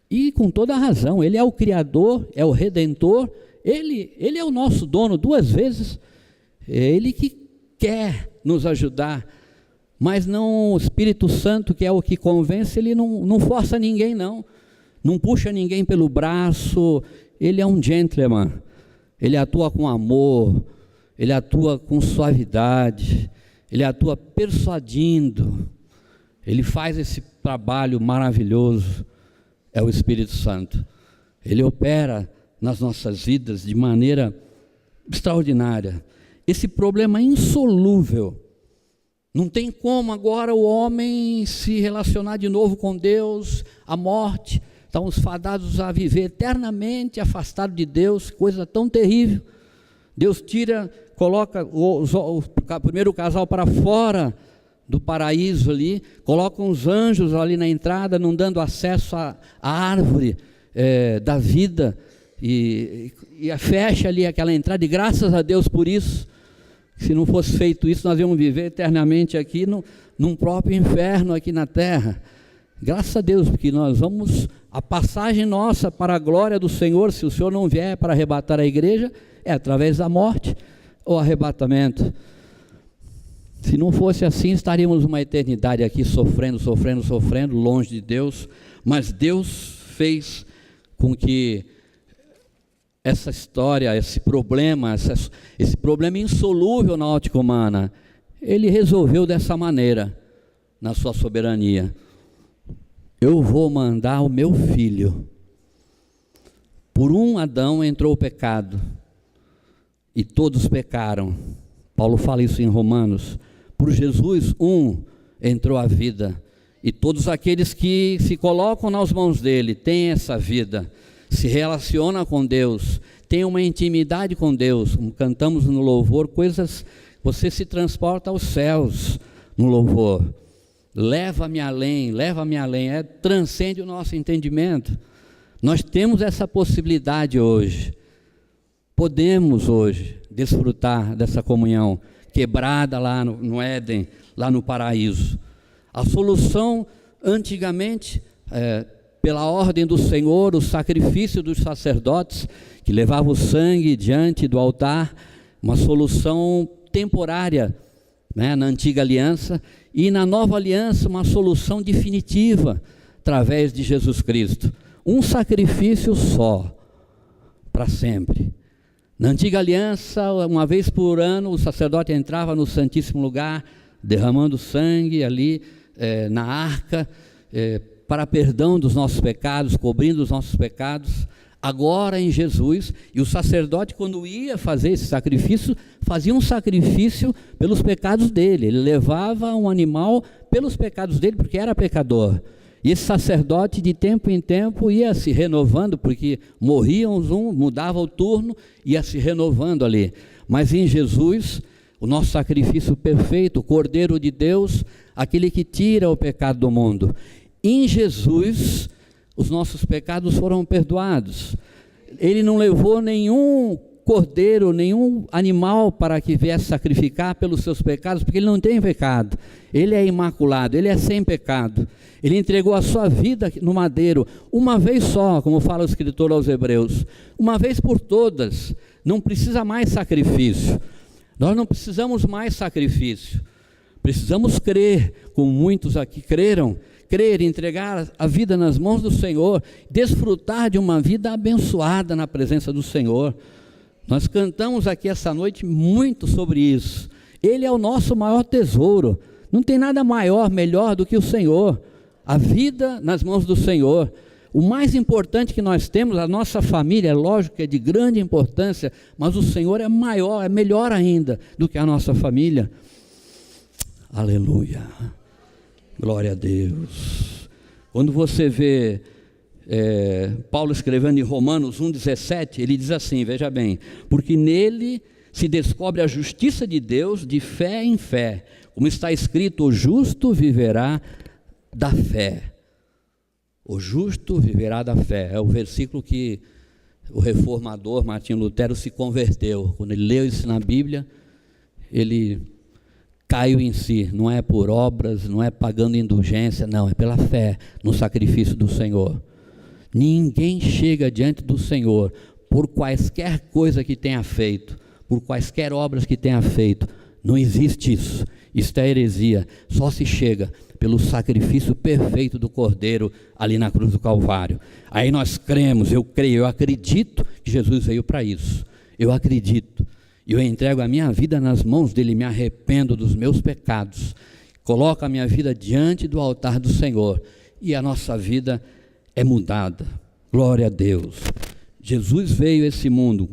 E com toda a razão. Ele é o Criador, é o Redentor. Ele é o nosso dono 2 vezes. É Ele que quer nos ajudar. Mas não o Espírito Santo, que é o que convence, Ele não força ninguém, não. Não puxa ninguém pelo braço. Ele é um gentleman. Ele atua com amor, Ele atua com suavidade, Ele atua persuadindo, Ele faz esse trabalho maravilhoso, é o Espírito Santo. Ele opera nas nossas vidas de maneira extraordinária. Esse problema insolúvel, não tem como agora o homem se relacionar de novo com Deus, a morte. Estamos fadados a viver eternamente afastados de Deus, coisa tão terrível. Deus coloca o primeiro casal para fora do paraíso ali, coloca uns anjos ali na entrada, não dando acesso à árvore da vida, e fecha ali aquela entrada, e graças a Deus por isso. Se não fosse feito isso, nós íamos viver eternamente aqui num próprio inferno aqui na terra. Graças a Deus, porque nós vamos, a passagem nossa para a glória do Senhor, se o Senhor não vier para arrebatar a igreja, é através da morte ou arrebatamento. Se não fosse assim, estaríamos uma eternidade aqui sofrendo, longe de Deus. Mas Deus fez com que essa história, esse problema insolúvel na ótica humana, Ele resolveu dessa maneira, na sua soberania. Eu vou mandar o meu filho. Por um Adão entrou o pecado, e todos pecaram. Paulo fala isso em Romanos. Por Jesus, entrou a vida, e todos aqueles que se colocam nas mãos dele, têm essa vida, se relacionam com Deus, têm uma intimidade com Deus. Como cantamos no louvor, você se transporta aos céus no louvor. Leva-me além, transcende o nosso entendimento. Nós temos essa possibilidade hoje, podemos hoje desfrutar dessa comunhão quebrada lá no Éden, lá no paraíso. A solução, antigamente, pela ordem do Senhor, o sacrifício dos sacerdotes, que levavam o sangue diante do altar, uma solução temporária, né, na antiga aliança, e na nova aliança uma solução definitiva, através de Jesus Cristo. Um sacrifício só, para sempre. Na antiga aliança, uma vez por ano, o sacerdote entrava no Santíssimo Lugar, derramando sangue ali na arca, para perdão dos nossos pecados, cobrindo os nossos pecados, agora em Jesus. E o sacerdote, quando ia fazer esse sacrifício, fazia um sacrifício pelos pecados dele. Ele levava um animal pelos pecados dele, porque era pecador. E esse sacerdote, de tempo em tempo, ia se renovando, porque morriam um, mudava o turno, ia se renovando ali. Mas em Jesus, o nosso sacrifício perfeito, o Cordeiro de Deus, aquele que tira o pecado do mundo. Em Jesus, os nossos pecados foram perdoados. Ele não levou nenhum cordeiro, nenhum animal para que viesse sacrificar pelos seus pecados, porque ele não tem pecado. Ele é imaculado, ele é sem pecado. Ele entregou a sua vida no madeiro, uma vez só, como fala o escritor aos Hebreus, uma vez por todas. Não precisa mais sacrifício. Nós não precisamos mais sacrifício. Precisamos crer, como muitos aqui creram, crer, entregar a vida nas mãos do Senhor, desfrutar de uma vida abençoada na presença do Senhor. Nós cantamos aqui essa noite muito sobre isso. Ele é o nosso maior tesouro. Não tem nada maior, melhor do que o Senhor. A vida nas mãos do Senhor. O mais importante que nós temos, a nossa família, é lógico que é de grande importância, mas o Senhor é maior, é melhor ainda do que a nossa família. Aleluia. Glória a Deus. Quando você vê Paulo escrevendo em Romanos 1,17, ele diz assim, veja bem, porque nele se descobre a justiça de Deus de fé em fé, como está escrito, o justo viverá da fé. O justo viverá da fé. É o versículo que o reformador Martinho Lutero se converteu. Quando ele leu isso na Bíblia, ele caiu em si. Não é por obras, não é pagando indulgência, não, é pela fé no sacrifício do Senhor. Ninguém chega diante do Senhor por quaisquer coisa que tenha feito, por quaisquer obras que tenha feito. Não existe isso. Isto é heresia. Só se chega pelo sacrifício perfeito do Cordeiro ali na cruz do Calvário. Aí nós cremos, eu creio, eu acredito que Jesus veio para isso. Eu acredito. E eu entrego a minha vida nas mãos dele, me arrependo dos meus pecados. Coloco a minha vida diante do altar do Senhor. E a nossa vida é mudada. Glória a Deus. Jesus veio a esse mundo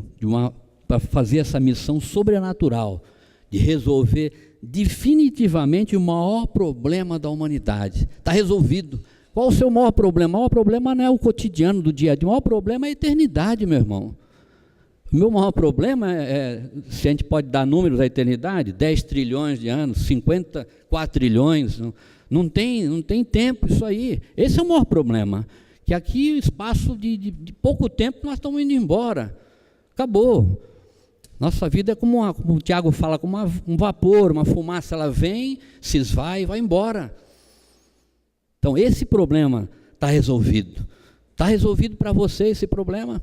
para fazer essa missão sobrenatural, de resolver definitivamente o maior problema da humanidade. Está resolvido. Qual o seu maior problema? O maior problema não é o cotidiano do dia a dia, o maior problema é a eternidade, meu irmão. O meu maior problema se a gente pode dar números da eternidade, 10 trilhões de anos, 54 trilhões, não tem tempo isso aí. Esse é o maior problema, que aqui, o espaço de pouco tempo, nós estamos indo embora. Acabou. Nossa vida é como o Tiago fala, como um vapor, uma fumaça, ela vem, se esvai e vai embora. Então esse problema está resolvido. Está resolvido para você esse problema?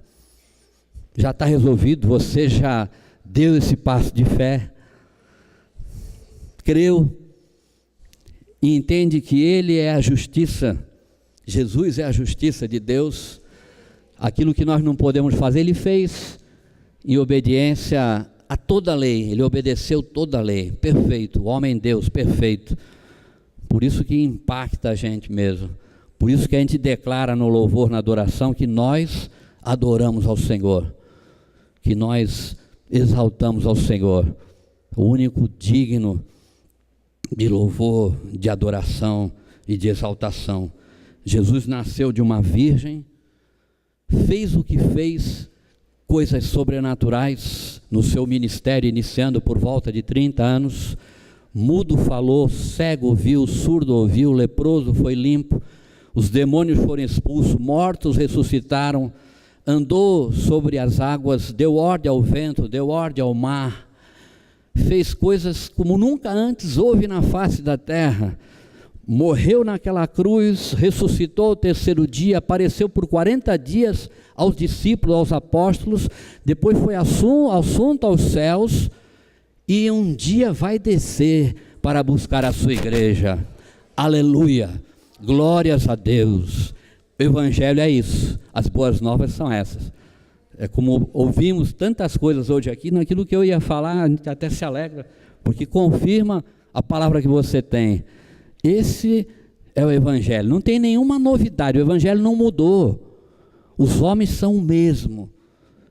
Já está resolvido, você já deu esse passo de fé, creu e entende que Ele é a justiça, Jesus é a justiça de Deus. Aquilo que nós não podemos fazer, Ele fez em obediência a toda a lei. Ele obedeceu toda a lei, perfeito, o homem Deus, perfeito. Por isso que impacta a gente mesmo, por isso que a gente declara no louvor, na adoração, que nós adoramos ao Senhor, que nós exaltamos ao Senhor, o único digno de louvor, de adoração e de exaltação. Jesus nasceu de uma virgem, fez o que fez, coisas sobrenaturais no seu ministério, iniciando por volta de 30 anos, mudo falou, cego ouviu, surdo ouviu, leproso foi limpo, os demônios foram expulsos, mortos ressuscitaram, andou sobre as águas, deu ordem ao vento, deu ordem ao mar, fez coisas como nunca antes houve na face da terra, morreu naquela cruz, ressuscitou ao terceiro dia, apareceu por 40 dias aos discípulos, aos apóstolos, depois foi assunto aos céus, e um dia vai descer para buscar a sua igreja. Aleluia, glórias a Deus. O Evangelho é isso, as boas novas são essas. É como ouvimos tantas coisas hoje aqui, naquilo que eu ia falar, a gente até se alegra, porque confirma a palavra que você tem. Esse é o Evangelho. Não tem nenhuma novidade, o Evangelho não mudou. Os homens são o mesmo.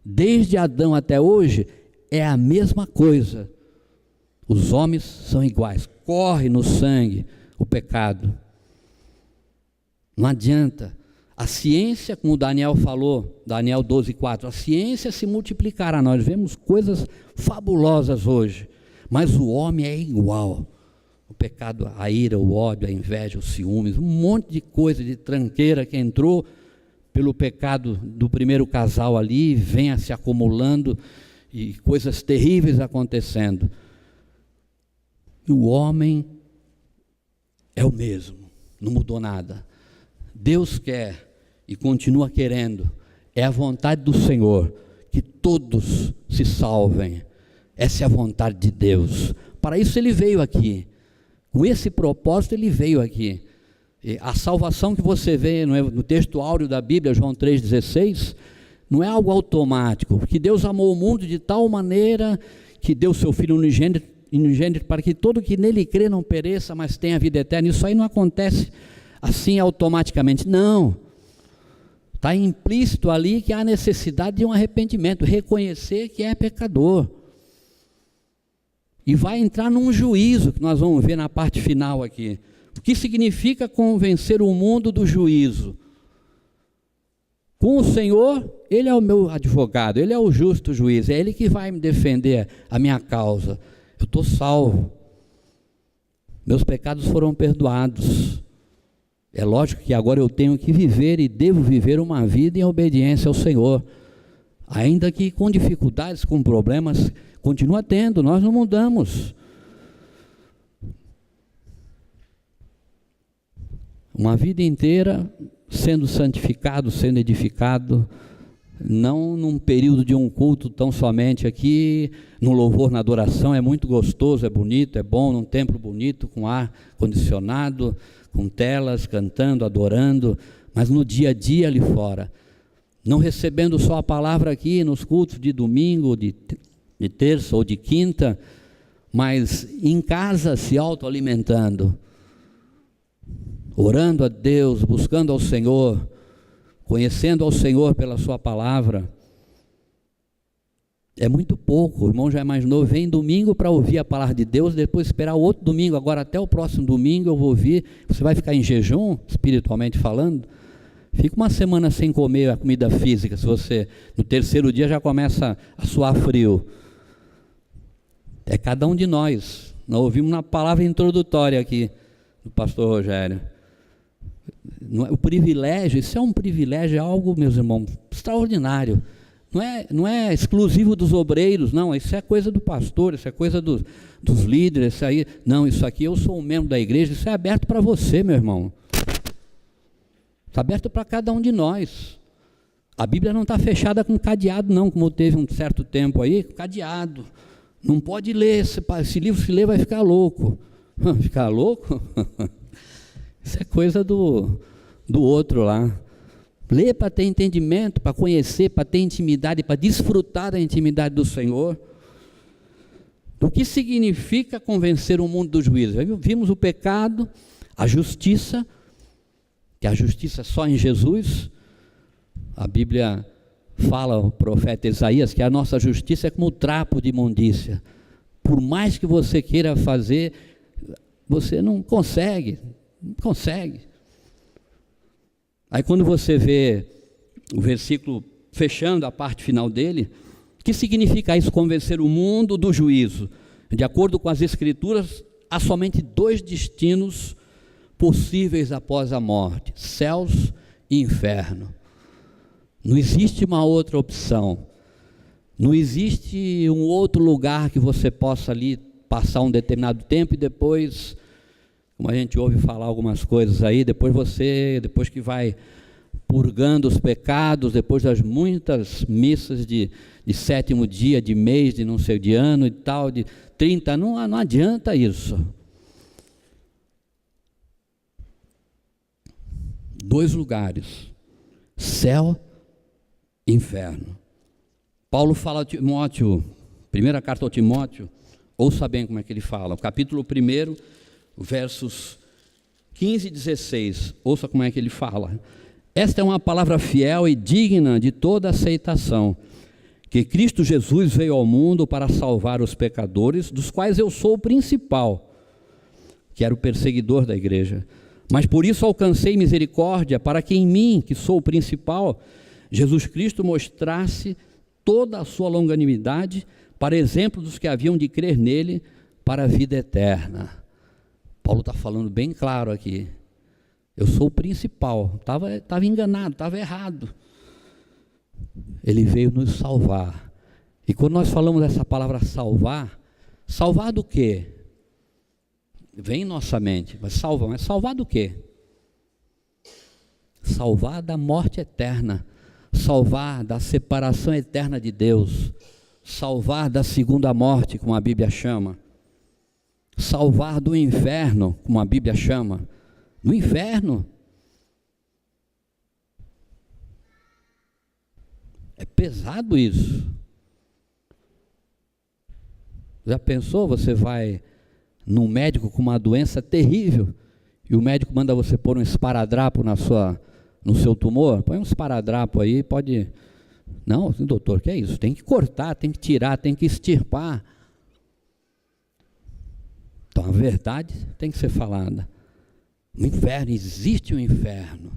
Desde Adão até hoje, é a mesma coisa. Os homens são iguais. Corre no sangue o pecado. Não adianta. A ciência, como Daniel falou, Daniel 12:4, a ciência se multiplicará. Nós vemos coisas fabulosas hoje, mas o homem é igual. O pecado, a ira, o ódio, a inveja, os ciúmes, um monte de coisa, de tranqueira que entrou pelo pecado do primeiro casal ali, vem se acumulando e coisas terríveis acontecendo. E o homem é o mesmo, não mudou nada. Deus quer e continua querendo, é a vontade do Senhor, que todos se salvem. Essa é a vontade de Deus. Para isso ele veio aqui, com esse propósito ele veio aqui. E a salvação que você vê no texto áureo da Bíblia, João 3,16, não é algo automático, porque Deus amou o mundo de tal maneira que deu seu Filho unigênito para que todo que nele crê não pereça, mas tenha vida eterna. Isso aí não acontece assim automaticamente, não. Está implícito ali que há necessidade de um arrependimento, reconhecer que é pecador. E vai entrar num juízo, que nós vamos ver na parte final aqui. O que significa convencer o mundo do juízo? Com o Senhor, Ele é o meu advogado, Ele é o justo juiz, é Ele que vai me defender a minha causa. Eu estou salvo. Meus pecados foram perdoados. É lógico que agora eu tenho que viver e devo viver uma vida em obediência ao Senhor. Ainda que com dificuldades, com problemas, continua tendo, nós não mudamos. Uma vida inteira sendo santificado, sendo edificado, não num período de um culto tão somente aqui, no louvor, na adoração, é muito gostoso, é bonito, é bom, num templo bonito, com ar condicionado, com telas, cantando, adorando, mas no dia a dia ali fora, não recebendo só a palavra aqui nos cultos de domingo, de terça ou de quinta, mas em casa se autoalimentando, orando a Deus, buscando ao Senhor, conhecendo ao Senhor pela sua palavra. É muito pouco. O irmão já é mais novo, vem domingo para ouvir a palavra de Deus, depois esperar o outro domingo, agora até o próximo domingo eu vou ouvir. Você vai ficar em jejum, espiritualmente falando? Fica uma semana sem comer a comida física, se você no terceiro dia já começa a suar frio. É cada um de nós. Nós ouvimos uma palavra introdutória aqui do pastor Rogério. O privilégio, isso é um privilégio, é algo, meus irmãos, extraordinário. Não é exclusivo dos obreiros, não, isso é coisa do pastor, isso é coisa dos líderes, isso aí, não, isso aqui eu sou um membro da igreja, isso é aberto para você, meu irmão. Está aberto para cada um de nós. A Bíblia não está fechada com cadeado, não, como teve um certo tempo aí, cadeado. Não pode ler, esse livro se ler vai ficar louco. Ficar louco? Isso é coisa do outro lá. Lê para ter entendimento, para conhecer, para ter intimidade, para desfrutar da intimidade do Senhor. O que significa convencer o mundo do juízo? Vimos o pecado, a justiça, que a justiça é só em Jesus. A Bíblia fala, o profeta Isaías, que a nossa justiça é como o trapo de imundícia. Por mais que você queira fazer, você não consegue. Não consegue. Aí quando você vê o versículo fechando a parte final dele, o que significa isso, convencer o mundo do juízo? De acordo com as Escrituras, há somente dois destinos possíveis após a morte: céus e inferno. Não existe uma outra opção. Não existe um outro lugar que você possa ali passar um determinado tempo e depois, como a gente ouve falar algumas coisas aí, depois que vai purgando os pecados, depois das muitas missas de sétimo dia, de mês, de não sei, de ano e tal, de 30, não adianta isso. Dois lugares, céu e inferno. Paulo fala a Timóteo, primeira carta ao Timóteo, ouça bem como é que ele fala, o capítulo 1, versos 15:16, ouça como é que ele fala. Esta é uma palavra fiel e digna de toda aceitação, que Cristo Jesus veio ao mundo para salvar os pecadores, dos quais eu sou o principal, que era o perseguidor da igreja. Mas por isso alcancei misericórdia, para que em mim, que sou o principal, Jesus Cristo mostrasse toda a sua longanimidade, para exemplo dos que haviam de crer nele, para a vida eterna. Paulo está falando bem claro aqui. Eu sou o principal. Estava enganado, estava errado. Ele veio nos salvar. E quando nós falamos dessa palavra salvar, salvar do quê? Vem em nossa mente, mas salvar do quê? Salvar da morte eterna, salvar da separação eterna de Deus, salvar da segunda morte, como a Bíblia chama, salvar do inferno, como a Bíblia chama, do inferno. É pesado isso. Já pensou, você vai num médico com uma doença terrível e o médico manda você pôr um esparadrapo no seu tumor? Põe um esparadrapo aí, pode... Não, doutor, que é isso? Tem que cortar, tem que tirar, tem que extirpar. Então a verdade tem que ser falada. O inferno, existe um inferno.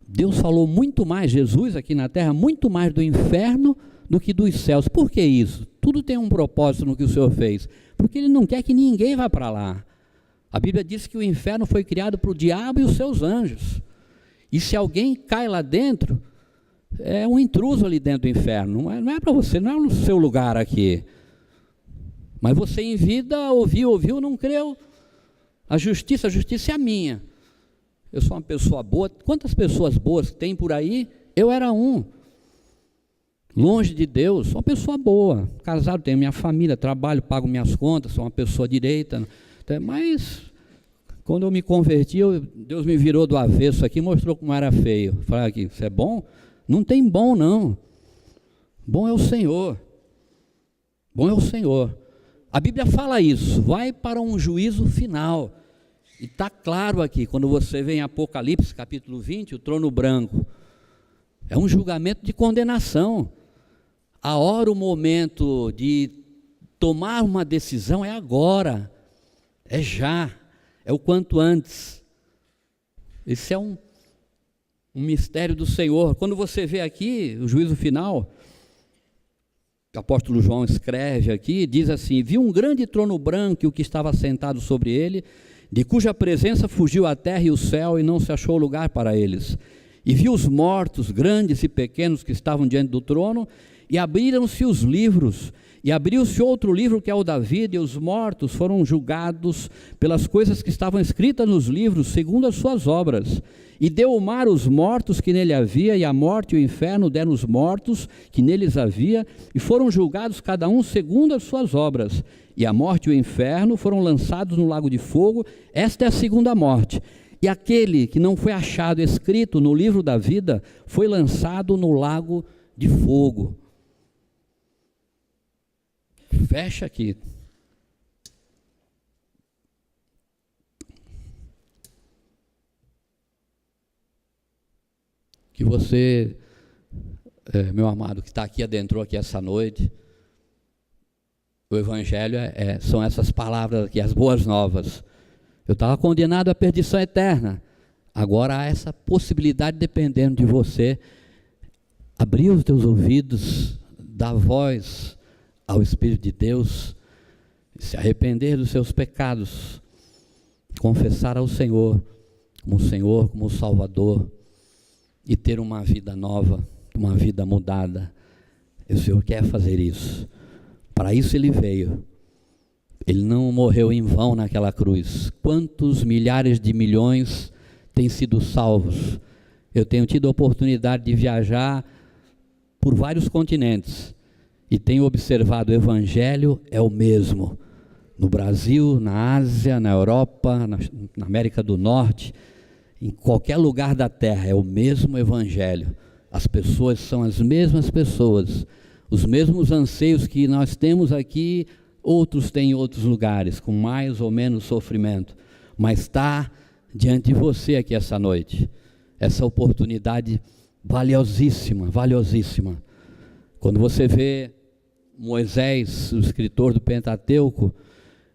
Deus falou muito mais, Jesus aqui na terra, muito mais do inferno do que dos céus. Por que isso? Tudo tem um propósito no que o Senhor fez. Porque Ele não quer que ninguém vá para lá. A Bíblia diz que o inferno foi criado para o diabo e os seus anjos. E se alguém cai lá dentro, é um intruso ali dentro do inferno. Não é para você, não é no seu lugar aqui. Mas você em vida ouviu, não creu. A justiça é a minha. Eu sou uma pessoa boa. Quantas pessoas boas tem por aí? Eu era um. Longe de Deus, sou uma pessoa boa. Casado, tenho minha família, trabalho, pago minhas contas, sou uma pessoa direita. Mas, quando eu me converti, Deus me virou do avesso aqui e mostrou como era feio. Falei aqui, você é bom? Não tem bom, não. Bom é o Senhor. Bom é o Senhor. A Bíblia fala isso, vai para um juízo final. E está claro aqui, quando você vê em Apocalipse, capítulo 20, o trono branco. É um julgamento de condenação. A hora, o momento de tomar uma decisão é agora. É já. É o quanto antes. Esse é um mistério do Senhor. Quando você vê aqui o juízo final, o apóstolo João escreve aqui, diz assim: vi um grande trono branco e o que estava sentado sobre ele, de cuja presença fugiu a terra e o céu e não se achou lugar para eles. E vi os mortos, grandes e pequenos, que estavam diante do trono, e abriram-se os livros, e abriu-se outro livro que é o da vida, e os mortos foram julgados pelas coisas que estavam escritas nos livros, segundo as suas obras. E deu o mar os mortos que nele havia, e a morte e o inferno deram os mortos que neles havia, e foram julgados cada um segundo as suas obras. E a morte e o inferno foram lançados no lago de fogo. Esta é a segunda morte. E aquele que não foi achado escrito no livro da vida foi lançado no lago de fogo. Fecha aqui. Que você, meu amado, que está aqui, adentrou aqui essa noite, o Evangelho são essas palavras aqui, as boas novas. Eu estava condenado à perdição eterna. Agora há essa possibilidade, dependendo de você, abrir os teus ouvidos, dar voz ao Espírito de Deus, se arrepender dos seus pecados, confessar ao Senhor, como Salvador, e ter uma vida nova, uma vida mudada. E o Senhor quer fazer isso. Para isso Ele veio. Ele não morreu em vão naquela cruz. Quantos milhares de milhões têm sido salvos? Eu tenho tido a oportunidade de viajar por vários continentes e tenho observado, o Evangelho é o mesmo. No Brasil, na Ásia, na Europa, na América do Norte, em qualquer lugar da terra, é o mesmo Evangelho. As pessoas são as mesmas pessoas, os mesmos anseios que nós temos aqui, outros têm em outros lugares, com mais ou menos sofrimento. mas está diante de você aqui essa noite, essa oportunidade valiosíssima, valiosíssima. Quando você vê Moisés, o escritor do Pentateuco,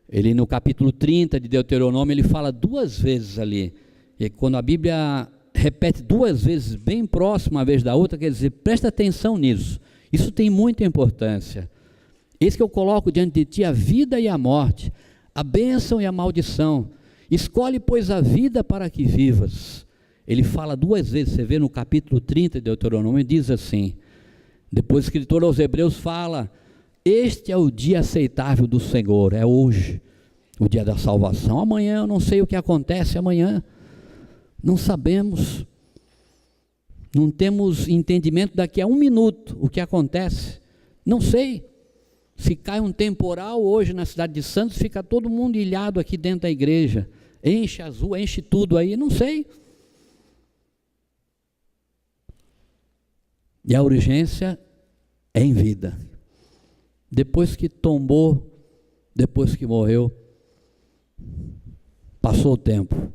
ele no capítulo 30 de Deuteronômio, ele fala 2 vezes ali, e quando a Bíblia repete 2 vezes, bem próximo uma vez da outra, quer dizer, presta atenção nisso, isso tem muita importância. Eis que eu coloco diante de ti a vida e a morte, a bênção e a maldição, escolhe, pois, a vida para que vivas. Ele fala 2 vezes, você vê no capítulo 30 de Deuteronômio, diz assim, depois o escritor aos Hebreus fala, este é o dia aceitável do Senhor, é hoje, o dia da salvação. Amanhã eu não sei o que acontece amanhã, não sabemos, não temos entendimento daqui a 1 minuto o que acontece, não sei. Se cai um temporal hoje na cidade de Santos, fica todo mundo ilhado aqui dentro da igreja, enche as ruas, enche tudo aí, não sei. E a urgência é em vida. Depois que tombou, depois que morreu, passou o tempo.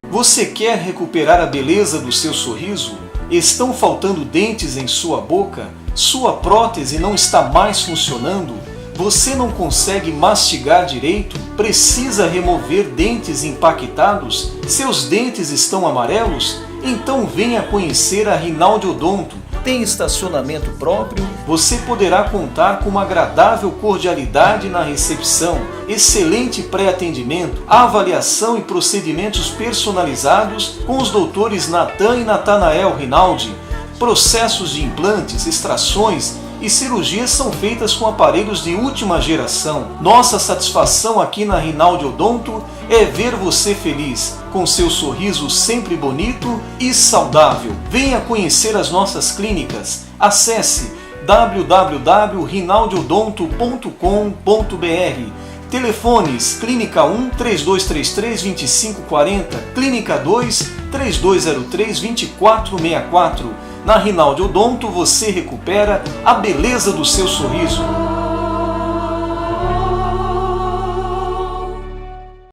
Você quer recuperar a beleza do seu sorriso? Estão faltando dentes em sua boca? Sua prótese não está mais funcionando? Você não consegue mastigar direito? Precisa remover dentes impactados? Seus dentes estão amarelos? Então venha conhecer a Rinaldi Odonto. Tem estacionamento próprio? Você poderá contar com uma agradável cordialidade na recepção, excelente pré-atendimento, avaliação e procedimentos personalizados com os doutores Natan e Natanael Rinaldi. Processos de implantes, extrações e cirurgias são feitas com aparelhos de última geração. Nossa satisfação aqui na Rinaldi Odonto é ver você feliz, com seu sorriso sempre bonito e saudável. Venha conhecer as nossas clínicas. Acesse www.rinaldiodonto.com.br. Telefones: Clínica 1 3233 2540, Clínica 2 3203 2464. Na Rinaldi Odonto você recupera a beleza do seu sorriso.